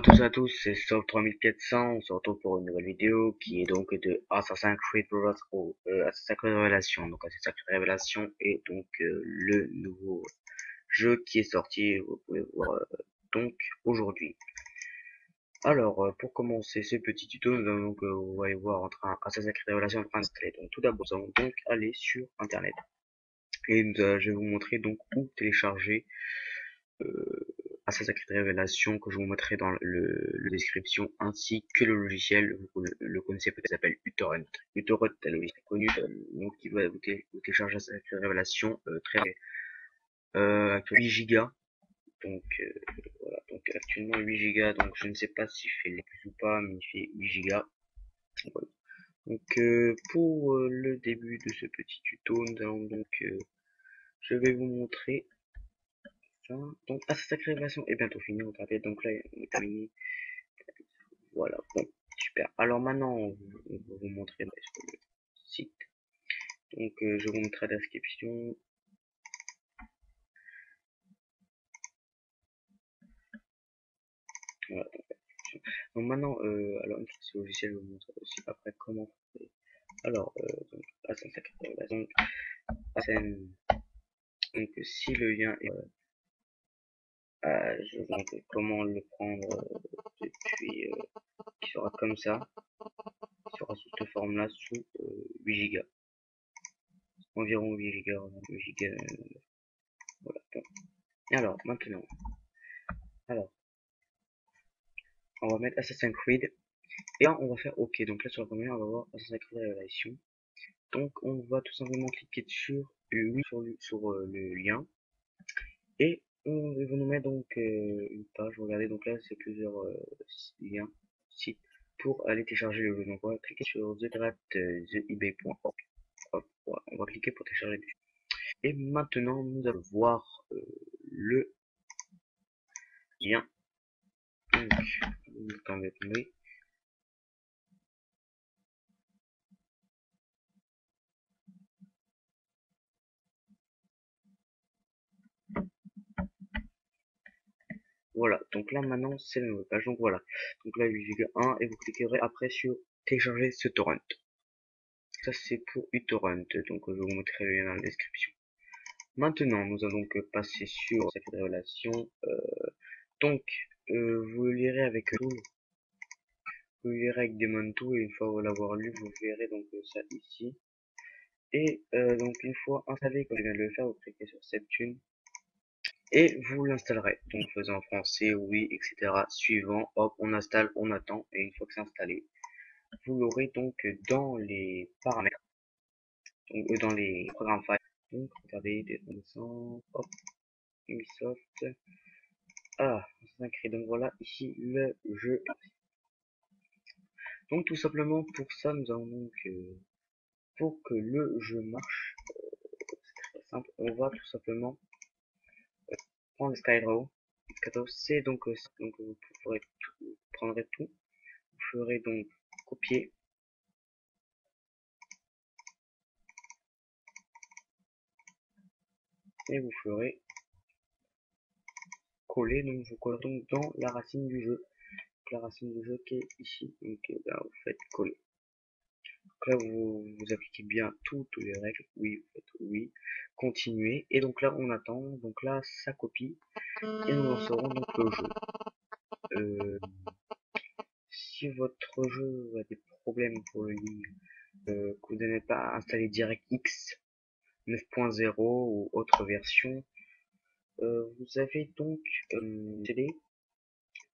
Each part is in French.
tous et à tous, c'est Soul 3400, on se retrouve pour une nouvelle vidéo qui est donc de Assassin's Creed Brothers Assassin's Creed Révélation. Donc Assassin's Creed Révélation est donc le nouveau jeu qui est sorti, vous pouvez voir donc aujourd'hui. Alors pour commencer ce petit tuto, nous allons donc vous allez voir Assassin's Creed Révélation en train d'installer. Donc tout d'abord, nous allons donc aller sur internet et je vais vous montrer donc où télécharger Assassin's Creed Révélation que je vous mettrai dans le description ainsi que le logiciel, vous le connaissez peut-être, s'appelle uTorrent. uTorrent est un logiciel connu donc qui va vous télécharger Assassin's Creed Révélation très actuellement 8 Go. Donc voilà, donc actuellement 8 Go, donc je ne sais pas s'il fait les plus ou pas, mais il fait 8 Go. Voilà. Donc pour le début de ce petit tuto, nous allons donc je vais vous montrer ça. Donc Assassin's Creed Révélation est bientôt fini, regardez, donc là on est terminé. Voilà, bon, super. Alors maintenant, on va vous montrer sur le site. Donc, je vous montrer la description. Voilà, donc maintenant, alors une fois que ce logiciel, je vous montre aussi après comment faire. Alors, donc, Assassin's Creed, donc, donc, si le lien est, je vous montre comment le prendre depuis, qui sera comme ça, qui sera sous cette forme-là, sous 8 Go. Environ 8 Go, 8 Go, voilà. Bon. Et alors, maintenant, alors, on va mettre Assassin's Creed. Et là, on va faire OK. Donc là, sur la première, on va voir Assassin's Creed Révélation. Donc, on va tout simplement cliquer sur oui sur le lien. Et on va nous mettre donc une page. Regardez, donc là, c'est plusieurs liens, sites, pour aller télécharger le jeu. Donc, on va cliquer sur theebay.org. Voilà, on va cliquer pour télécharger le jeu. Et maintenant, nous allons voir le lien. Donc, attendez. Voilà, donc là maintenant c'est la nouvelle page, donc voilà. Donc là 8 Go 1 et vous cliquerez après sur télécharger ce torrent. Ça c'est pour uTorrent, donc je vous mettrai le lien dans la description. Maintenant nous allons donc passer sur cette relation. Donc vous le lirez avec Tool, vous le lirez avec Demon2 et une fois vous l'avoir lu, vous verrez donc ça ici. Et donc une fois installé, comme je viens de le faire, vous cliquez sur Septune et vous l'installerez. Donc faisant en français, oui, etc. Suivant, hop, on installe, on attend, et une fois que c'est installé, vous l'aurez donc dans les paramètres, donc dans les programmes files. Donc regardez, des hop, Ubisoft, ça crée, donc voilà, ici le jeu. Donc tout simplement pour ça, nous allons donc, pour que le jeu marche, c'est très simple, on va tout simplement prendre Skydraw. C'est donc vous pourrez vous prendrez tout, vous ferez donc copier et vous ferez coller, donc vous collez donc dans la racine du jeu. Donc, la racine du jeu qui est ici, donc là, vous faites coller. Donc là vous appliquez bien toutes les règles, oui, vous faites oui, continuer, et donc là on attend, donc là ça copie, et nous lancerons donc le jeu. Si votre jeu a des problèmes pour le lire, que vous n'avez pas installé DirectX 9.0 ou autre version, vous avez donc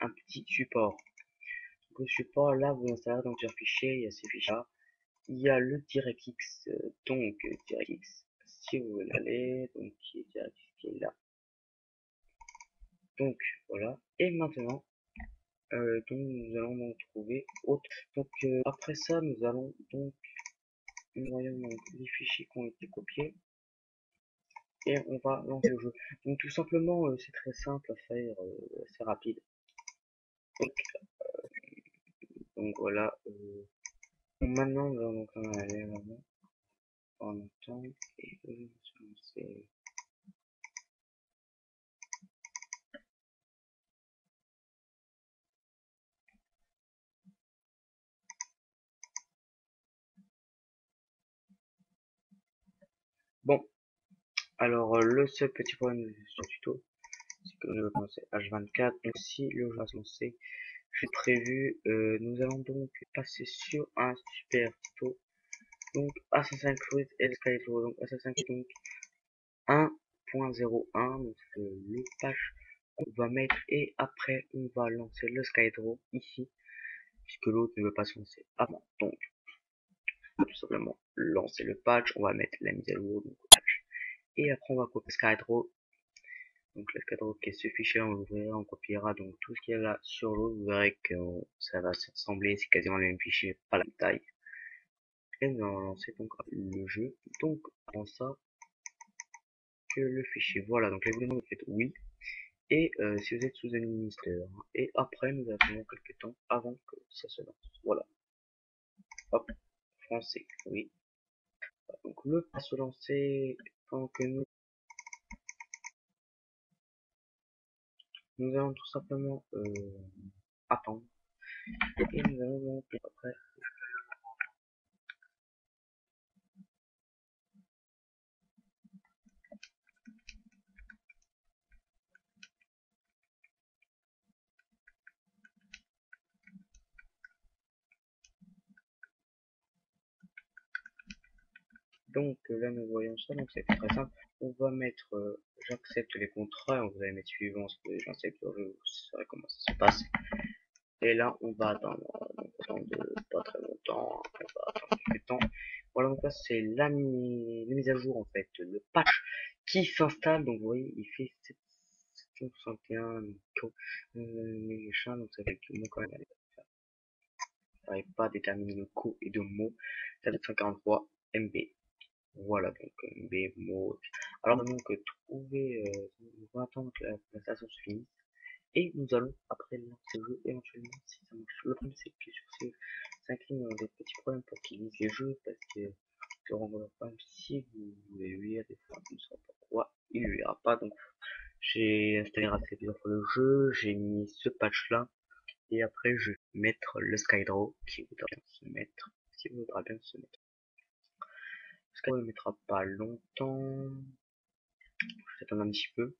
un petit support. Donc, le support là, vous installez donc sur fichier, il y a ces fichiers là, il y a le DirectX, donc DirectX, si vous voulez aller, donc qui est DirectX qui est là. Donc voilà, et maintenant, donc nous allons donc trouver autre. Donc après ça, nous allons donc, nous voyons donc les fichiers qui ont été copiés et on va lancer le jeu. Donc tout simplement, c'est très simple à faire, c'est rapide. Donc, voilà. Maintenant, nous allons donc aller vraiment en temps et c'est Bon, alors le seul petit problème sur le tuto, c'est que nous allons commencer H24. Donc si le jeu va se lancer, j'ai prévu, nous allons donc passer sur un super tuto. Donc Assassin's Creed et Skyrim. Donc Assassin's Creed donc 1.01, donc c'est le patch qu'on va mettre et après on va lancer le Skydraw ici puisque l'autre ne veut pas se lancer avant. Donc tout simplement lancer le patch, on va mettre la mise à jour donc patch et après on va copier Skydraw. Donc le Skydraw qui est ce fichier, on l'ouvrira, on copiera donc tout ce qu'il y a là sur l'autre, vous verrez que ça va se ressembler, c'est quasiment le même fichier, pas la même taille. Et nous allons lancer donc le jeu. Donc avant ça que le fichier, voilà, donc les vous faites oui. Et si vous êtes sous administrateur. Et après, nous attendons quelques temps avant que ça se lance. Voilà. Hop. Français. Oui. Donc le pas se lancer tant que nous allons tout simplement attendre. Et nous allons donc après. Donc là nous voyons ça, donc c'est très simple. On va mettre j'accepte les contrats, vous allez mettre suivant, ce que j'accepte le jeu, vous saurez comment ça se passe. Et là, on va attendre, pas très longtemps, on va attendre quelques temps. Voilà, donc là, c'est la mise à jour, en fait, le patch qui s'installe. Donc, vous voyez, il fait 761 méchants, donc ça fait que moi, quand même, j'arrive pas à déterminer le coût et de mots. Ça fait 143 MB. Voilà, donc MB, mots. Alors, donc, trouver, on va attendre que la station se finisse. Et nous allons après lancer le jeu éventuellement si ça marche. Le problème c'est que sur ces 5 lignes on a des petits problèmes pour qu'ils lisent les jeux parce que je renvoie pas si vous voulez lire des fois je ne sais pas pourquoi il ne lira pas. Donc j'ai installé assez plusieurs fois le jeu, j'ai mis ce patch là et après je vais mettre le Skydraw qui voudra bien se mettre, qui voudra bien se mettre. Le Skydraw ne mettra pas longtemps, je vais attendre un petit peu.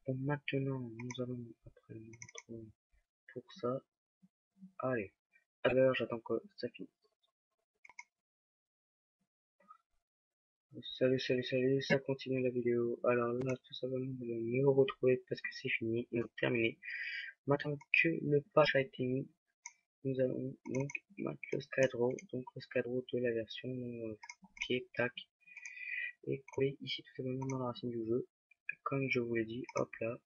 Bon, maintenant nous allons après notre pour ça. Allez, alors j'attends que ça finisse. Salut, salut, salut, ça continue la vidéo. Alors là, tout simplement, vous allez me retrouver parce que c'est fini, donc terminé. Maintenant que le patch a été mis, nous allons donc mettre le Skydraw, donc le Skydraw de la version, copier, tac, et coller ici tout simplement dans la racine du jeu. Comme je vous l'ai dit, hop là,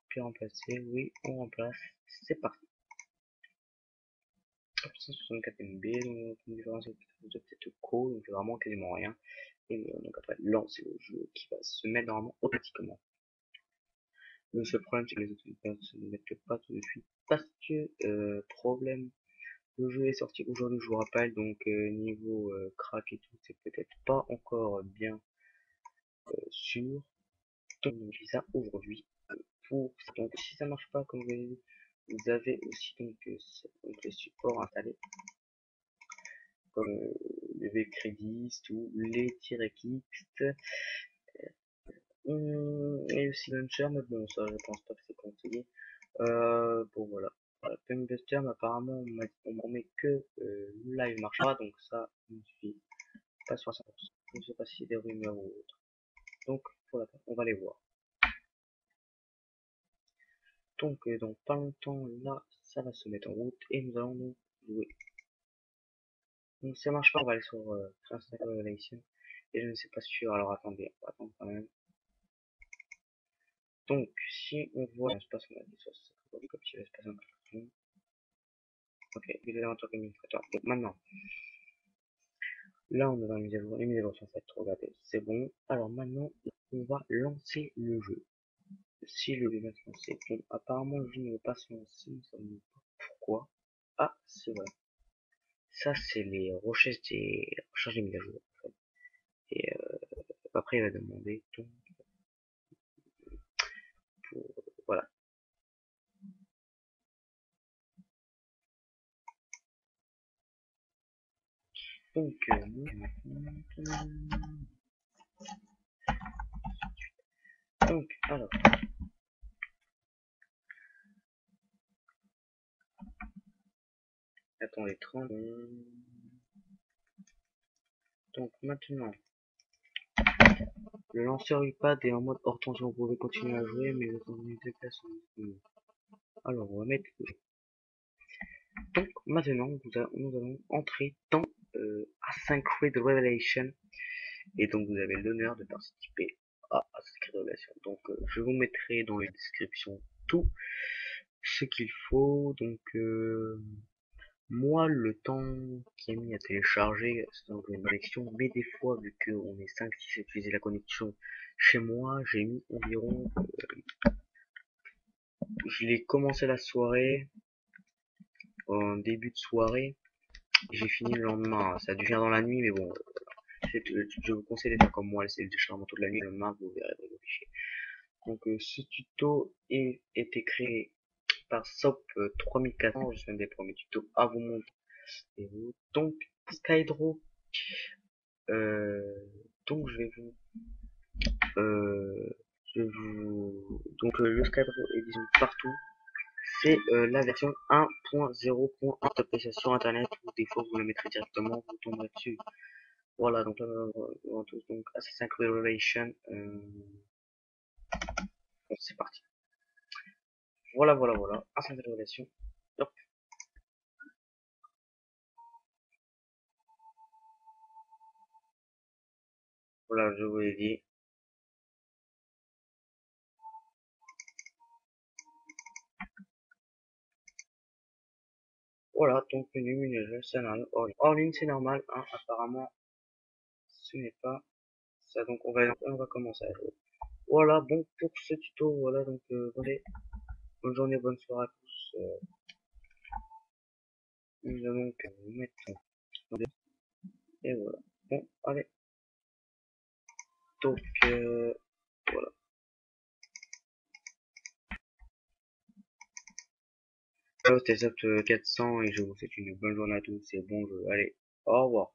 puis remplacer, oui, on remplace, c'est parti. 164 MB, donc une différence de peut-être co, donc vraiment quasiment rien. Et donc après lancer le jeu qui va se mettre normalement automatiquement. Le seul problème c'est que les autres ne mettent pas tout de suite parce que problème, le jeu est sorti aujourd'hui, je vous rappelle, donc niveau crack et tout, c'est peut-être pas encore bien sûr. Donc on dit ça aujourd'hui pour donc si ça marche pas comme vous avez vu, vous avez aussi donc les supports installés comme les Vcredist ou les T-Rext. Et aussi Launcher, mais bon, ça je pense pas que c'est conseillé. Bon voilà. Voilà, Buster, mais apparemment on met que le live marchera, donc ça je ne suis pas sûr à 100%. Je ne sais pas si c'est des rumeurs ou autre. Donc voilà, on va les voir. Donc dans pas longtemps là, ça va se mettre en route et nous allons donc jouer. Donc si ça marche pas, on va aller sur Transnet Revelation. Et je ne sais pas sûr, alors attendez, on va attendre quand même. Donc si on voit l'espace, on a dit ça, comme si l'espace en ok, évidemment, administrateur. Donc maintenant, là on est dans les mises à jour. Les mises à jour sont faites, regardez, c'est bon. Alors maintenant, on va lancer le jeu. Si le jeu va se lancer, bon, apparemment le jeu ne veut pas se lancer, nous savons pas pourquoi. Ah, c'est vrai. Ça, c'est les recherches des mises à jour. En fait. Et après, il va demander donc pour voilà. Donc, alors, attendez, 30. Donc, maintenant, le lanceur iPad est en mode hors tension. Vous pouvez continuer à jouer, mais le temps de déplacement. Alors, on va mettre. Donc, maintenant, nous allons entrer dans Assassin's Creed Revelation. Et donc, vous avez l'honneur de participer à Assassin's Creed Revelation. Donc, je vous mettrai dans les descriptions tout ce qu'il faut. Donc, moi, le temps qui est mis à télécharger, c'est donc une connexion, mais des fois, vu qu'on est 5-6 à utiliser la connexion chez moi, j'ai mis environ, je l'ai commencé la soirée, en début de soirée, et j'ai fini le lendemain. Ça a dû finir dans la nuit, mais bon, je vous conseille de faire comme moi, laissez le téléchargement toute la nuit, le lendemain, vous verrez vos fichiers. Donc, ce tuto été créé par SOP 3400, je suis un des premiers tutos à vous montrer. Donc, Skydro. Donc euh, le cadre est disons partout. C'est la version 1.0.1 tapez sur internet ou des fois vous le mettrez directement, vous tomberez dessus. Voilà, donc là donc Assassin's Creed Revelation. Bon, c'est parti. Voilà, Assassin's Creed Revelation. Hop. Voilà, je vous l'ai dit. Voilà, donc menu, menu, scénario, hors ligne, c'est normal, hein, apparemment, ce n'est pas ça, donc on va commencer à jouer. Voilà, bon, pour ce tuto, voilà, donc, bonne journée, bonne soirée à tous, nous allons donc mettre, et voilà, bon, allez, donc, voilà, c'était Soft 400, et je vous souhaite une bonne journée à tous, et bon jeu, allez, au revoir.